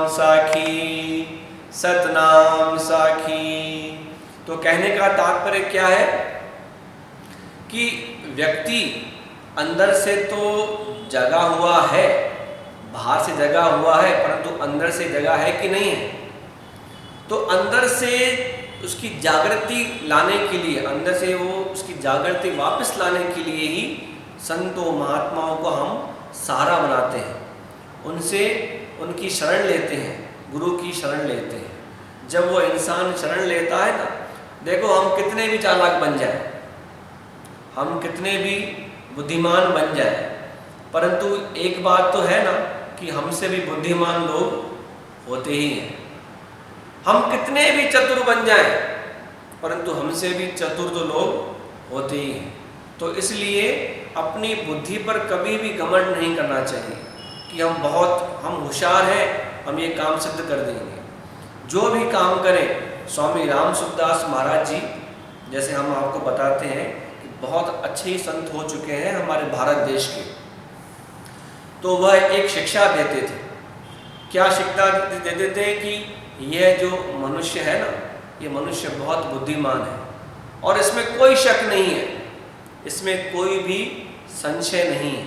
साखी, सतनाम साखी। तो कहने का तात्पर्य क्या है कि व्यक्ति अंदर से तो जगा हुआ है, बाहर से जगा हुआ है, परंतु अंदर से जगा है कि नहीं है। तो अंदर से उसकी जागृति लाने के लिए, अंदर से वो उसकी जागृति वापस लाने के लिए ही संतों महात्माओं को हम सहारा बनाते हैं, उनसे उनकी शरण लेते हैं, गुरु की शरण लेते हैं। जब वो इंसान शरण लेता है ना, देखो हम कितने भी चालाक बन जाए, हम कितने भी बुद्धिमान बन जाए, परंतु एक बात तो है ना कि हमसे भी बुद्धिमान लोग होते ही हैं। हम कितने भी चतुर बन जाएं, परंतु हमसे भी चतुर तो लोग होते ही हैं। तो इसलिए अपनी बुद्धि पर कभी भी घमंड नहीं करना चाहिए कि हम होशियार हैं, हम ये काम सिद्ध कर देंगे। जो भी काम करें, स्वामी राम सुखदास महाराज जी जैसे हम आपको बताते हैं कि बहुत अच्छे ही संत हो चुके हैं हमारे भारत देश के, तो वह एक शिक्षा देते थे। क्या शिक्षा देते थे कि यह जो मनुष्य है ना, ये मनुष्य बहुत बुद्धिमान है और इसमें कोई शक नहीं है, इसमें कोई भी संशय नहीं है।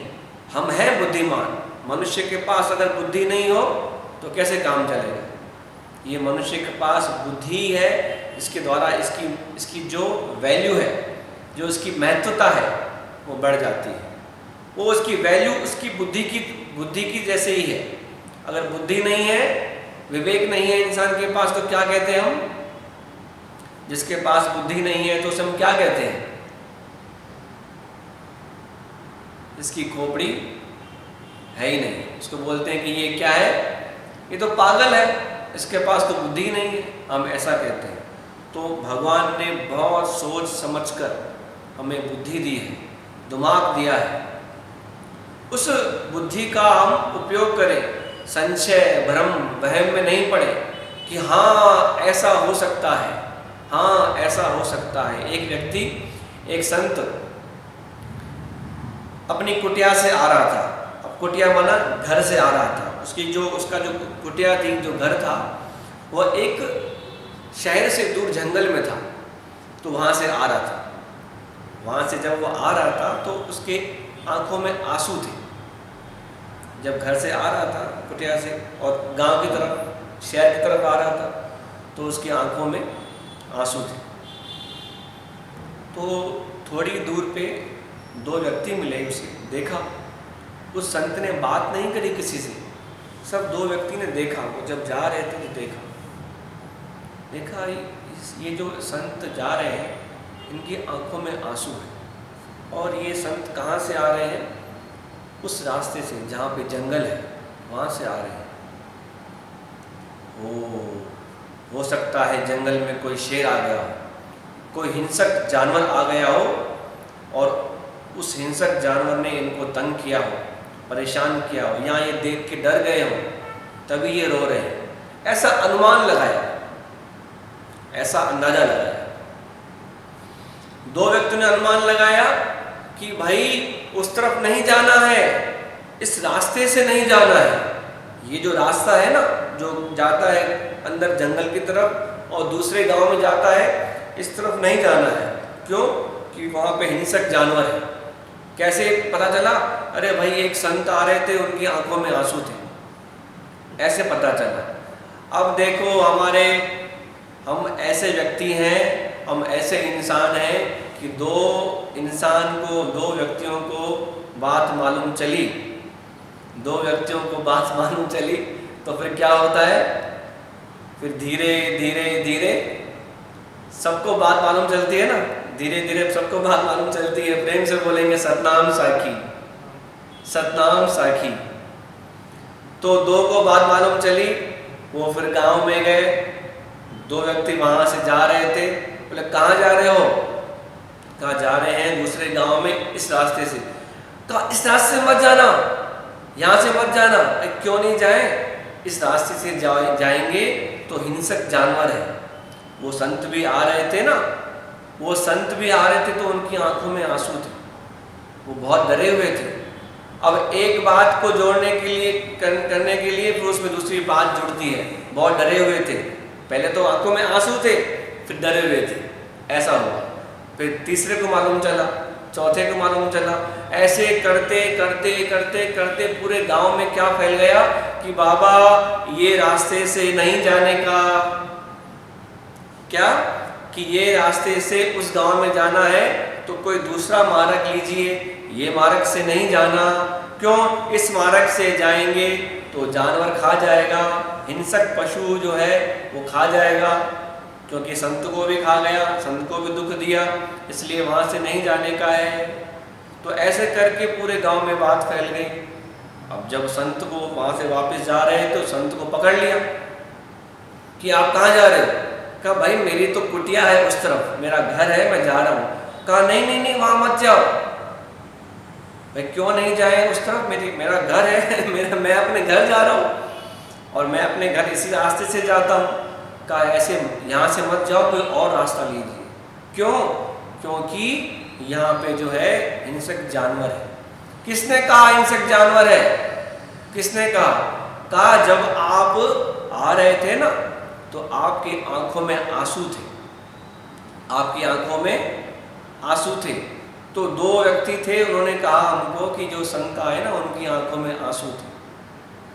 हम हैं बुद्धिमान। मनुष्य के पास अगर बुद्धि नहीं हो तो कैसे काम चलेगा। ये मनुष्य के पास बुद्धि है, इसके द्वारा इसकी जो वैल्यू है, जो इसकी महत्वता है, वो बढ़ जाती है। वो उसकी वैल्यू उसकी बुद्धि की जैसे ही है। अगर बुद्धि नहीं है, विवेक नहीं है इंसान के पास, तो क्या कहते हैं हम? जिसके पास बुद्धि नहीं है तो उसे हम क्या कहते हैं? इसकी खोपड़ी है ही नहीं, उसको बोलते हैं कि ये क्या है, ये तो पागल है, इसके पास तो बुद्धि नहीं है, हम ऐसा कहते हैं। तो भगवान ने बहुत सोच समझकर हमें बुद्धि दी है, दिमाग दिया है। उस बुद्धि का हम उपयोग करें, संशय भ्रम वहम में नहीं पड़े कि हाँ ऐसा हो सकता है, हाँ ऐसा हो सकता है। एक व्यक्ति, एक संत अपनी कुटिया से आ रहा था। अब कुटिया माना घर से आ रहा था। उसका जो कुटिया थी, जो घर था, वह एक शहर से दूर जंगल में था। तो वहाँ से आ रहा था। वहाँ से जब वो आ रहा था तो उसके आंखों में आंसू थे। जब घर से आ रहा था कुटिया से और गांव की तरफ, शहर की तरफ आ रहा था, तो उसकी आंखों में आंसू थे। तो थोड़ी दूर पे दो व्यक्ति मिले, उसे देखा। उस संत ने बात नहीं करी किसी से, सब दो व्यक्ति ने देखा। वो जब जा रहे थे तो देखा ये जो संत जा रहे हैं, इनकी आंखों में आंसू है। और ये संत कहाँ से आ रहे हैं? उस रास्ते से जहाँ पे जंगल है, वहाँ से आ रहे हैं। हो सकता है जंगल में कोई शेर आ गया हो, कोई हिंसक जानवर आ गया हो और उस हिंसक जानवर ने इनको तंग किया हो, परेशान किया हो, या ये देख के डर गए हो, तभी ये रो रहे हैं। ऐसा अनुमान लगाया, ऐसा अंदाजा लगाया। दो व्यक्तियों ने अनुमान लगाया कि भाई उस तरफ नहीं जाना है, इस रास्ते से नहीं जाना है। ये जो रास्ता है ना, जो जाता है अंदर जंगल की तरफ और दूसरे गांव में जाता है, इस तरफ नहीं जाना है। क्यों? कि वहाँ पे हिंसक जानवर है। कैसे पता चला? अरे भाई एक संत आ रहे थे, उनकी आंखों में आंसू थे, ऐसे पता चला। अब देखो हम ऐसे व्यक्ति हैं, हम ऐसे इंसान हैं कि दो व्यक्तियों को बात मालूम चली, तो फिर क्या होता है? फिर धीरे धीरे सबको बात मालूम चलती है ना, धीरे धीरे सबको बात मालूम चलती है। प्रेम से बोलेंगे सतनाम साखी, सतनाम साखी। तो दो को बात मालूम चली, वो फिर गांव में गए। दो व्यक्ति वहां से जा रहे थे, बोले कहाँ जा रहे हो? कहाँ जा रहे हैं? दूसरे गांव में, इस रास्ते से। कहा इस रास्ते से मत जाना, यहाँ से मत जाना। क्यों नहीं जाए? इस रास्ते से जाएंगे तो हिंसक जानवर है। वो संत भी आ रहे थे ना, तो उनकी आंखों में आंसू थे, वो बहुत डरे हुए थे। अब एक बात को जोड़ने के लिए करने के लिए फिर उसमें दूसरी बात जुड़ती है। बहुत डरे हुए थे, पहले तो आंखों में आंसू थे, फिर डरे हुए थे, ऐसा हुआ। फिर तीसरे को मालूम चला, चौथे को मालूम चला, ऐसे करते करते करते करते पूरे गांव में क्या फैल गया कि बाबा ये रास्ते से नहीं जाने का, क्या कि ये रास्ते से उस गांव में जाना है तो कोई दूसरा मार्ग लीजिए, ये मार्ग से नहीं जाना। क्यों? इस मार्ग से जाएंगे तो जानवर खा जाएगा, हिंसक पशु जो है वो खा जाएगा, क्योंकि संत को भी खा गया, संत को भी दुख दिया, इसलिए वहाँ से नहीं जाने का है। तो ऐसे करके पूरे गांव में बात फैल गई। अब जब संत को वहाँ से वापस जा रहे तो संत को पकड़ लिया कि आप कहाँ जा रहे हो? कहा भाई मेरी तो कुटिया है उस तरफ, मेरा घर है, मैं जा रहा हूँ। कहा नहीं नहीं नहीं, वहाँ मत जाओ। भाई क्यों नहीं जाए उस तरफ? मेरा घर है मैं अपने घर जा रहा हूँ और मैं अपने घर इसी रास्ते से जाता हूँ। कहा ऐसे यहाँ से मत जाओ, कोई और रास्ता लीजिए। क्यों? क्योंकि यहाँ पे जो है हिंसक जानवर है। किसने कहा हिंसक जानवर है? किसने कहा? कहा जब आप आ रहे थे ना तो आपकी आंखों में आंसू थे, आपकी आंखों में आंसू थे। तो दो व्यक्ति थे, उन्होंने कहा हमको कि जो शंका है ना उनकी आंखों में आंसू थे।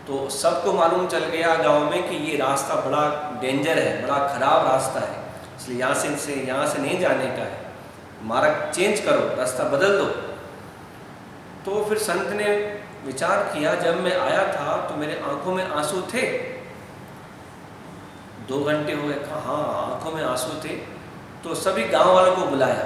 तो सबको मालूम चल गया गांव में कि ये रास्ता बड़ा डेंजर है, बड़ा खराब रास्ता है, इसलिए यहाँ से नहीं जाने का है, मार्ग चेंज करो, रास्ता बदल दो। तो फिर संत ने विचार किया, जब मैं आया था तो मेरे आंखों में आंसू थे, 2 घंटे हो गए। कहा हाँ आंखों में आंसू थे। तो सभी गांव वालों को बुलाया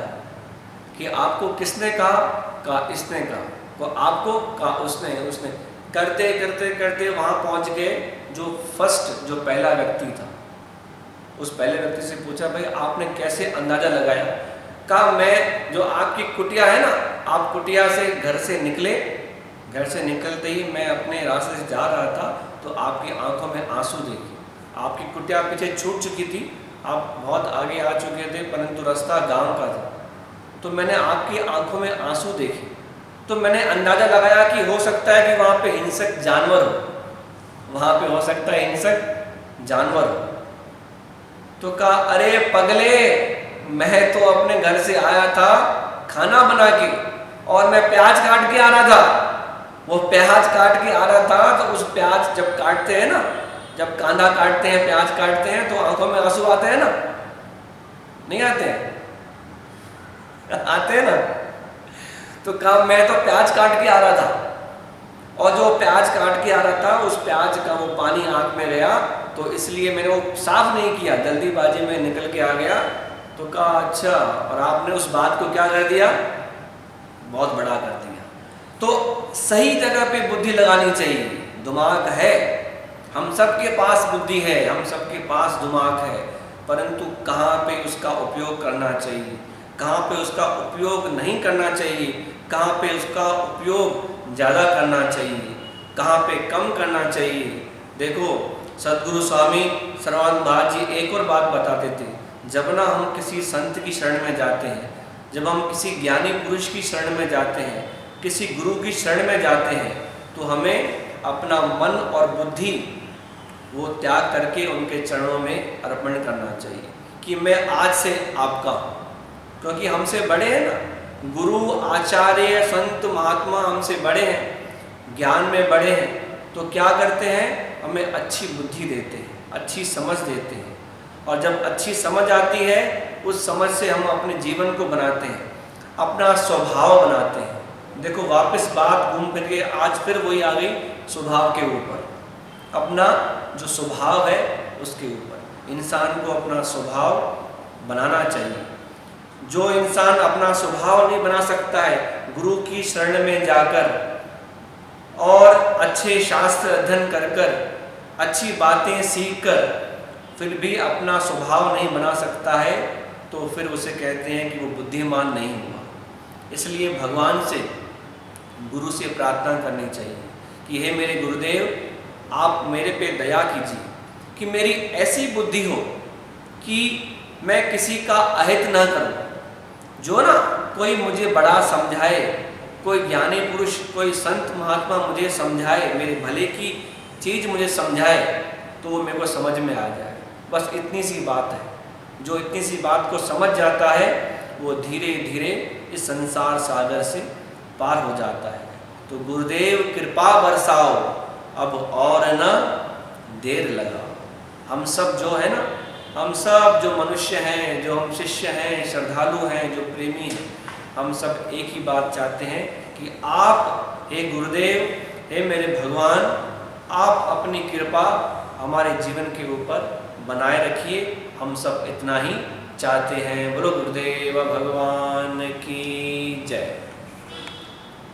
कि आपको किसने कहा? कहा इसने कहा। तो आपको? कहा उसने। करते करते करते वहाँ पहुँच गए जो पहला व्यक्ति था। उस पहले व्यक्ति से पूछा भाई आपने कैसे अंदाज़ा लगाया? कहा मैं जो आपकी कुटिया है ना, आप कुटिया से घर से निकले, घर से निकलते ही मैं अपने रास्ते से जा रहा था तो आपकी आंखों में आंसू देखे। आपकी कुटिया पीछे छूट चुकी थी, आप बहुत आगे आ चुके थे, परंतु रास्ता गांव का था। तो मैंने आपकी आंखों में आंसू देखे, तो मैंने अंदाज़ा लगाया कि हो सकता है कि वहाँ पे हिंसक जानवर हो, वहाँ पे हो सकता है हिंसक जानवर हो। तो कहा अरे पगले, मैं तो अपने घर से आया था खाना बना के और मैं प्याज काट के आ रहा था। वो प्याज काट के आ रहा था तो उस प्याज जब काटते हैं ना, जब कांदा काटते हैं, प्याज काटते हैं तो आंखों में आंसू आते हैं ना, नहीं आते हैं? आते हैं ना। तो कहा मैं तो प्याज काट के आ रहा था और जो प्याज काट के आ रहा था उस प्याज का वो पानी आंख में गया, तो इसलिए मैंने वो साफ नहीं किया, जल्दीबाजी में निकल के आ गया। तो कहा अच्छा, और आपने उस बात को क्या कर दिया? बहुत बड़ा कर दिया। तो सही जगह पे बुद्धि लगानी चाहिए। दिमाग है, हम सबके पास बुद्धि है, हम सबके पास दिमाग है, परंतु कहाँ पे उसका उपयोग करना चाहिए, कहाँ पे उसका उपयोग नहीं करना चाहिए, कहाँ पे उसका उपयोग ज़्यादा करना चाहिए, कहाँ पे कम करना चाहिए। देखो सद्गुरु स्वामी सर्वानंद जी एक और बात बताते थे, जब ना हम किसी संत की शरण में जाते हैं, जब हम किसी ज्ञानी पुरुष की शरण में जाते हैं, किसी गुरु की शरण में जाते हैं, तो हमें अपना मन और बुद्धि वो त्याग करके उनके चरणों में अर्पण करना चाहिए कि मैं आज से आपका हूँ। क्योंकि हमसे बड़े हैं ना, गुरु आचार्य संत महात्मा हमसे बड़े हैं, ज्ञान में बड़े हैं, तो क्या करते हैं? हमें अच्छी बुद्धि देते हैं, अच्छी समझ देते हैं, और जब अच्छी समझ आती है उस समझ से हम अपने जीवन को बनाते हैं, अपना स्वभाव बनाते हैं। देखो वापस बात घूम फिर के आज फिर वही आ गई स्वभाव के ऊपर, अपना जो स्वभाव है उसके ऊपर। इंसान को अपना स्वभाव बनाना चाहिए। जो इंसान अपना स्वभाव नहीं बना सकता है, गुरु की शरण में जाकर और अच्छे शास्त्र अध्ययन कर कर, अच्छी बातें सीख कर, फिर भी अपना स्वभाव नहीं बना सकता है, तो फिर उसे कहते हैं कि वो बुद्धिमान नहीं हुआ। इसलिए भगवान से, गुरु से प्रार्थना करनी चाहिए कि हे मेरे गुरुदेव, आप मेरे पे दया कीजिए कि मेरी ऐसी बुद्धि हो कि मैं किसी का अहित न करूं। जो ना कोई मुझे बड़ा समझाए कोई ज्ञानी पुरुष, कोई संत महात्मा मुझे समझाए, मेरे भले की चीज़ मुझे समझाए तो वो मेरे को समझ में आ जाए। बस इतनी सी बात है। जो इतनी सी बात को समझ जाता है वो धीरे धीरे इस संसार सागर से पार हो जाता है। तो गुरुदेव कृपा बरसाओ, अब और न देर लगाओ। हम सब जो है ना, हम सब जो मनुष्य हैं, जो हम शिष्य हैं, श्रद्धालु हैं, जो प्रेमी हैं, हम सब एक ही बात चाहते हैं कि आप, हे गुरुदेव, हे मेरे भगवान, आप अपनी कृपा हमारे जीवन के ऊपर बनाए रखिए। हम सब इतना ही चाहते हैं। बोलो गुरुदेव भगवान की जय।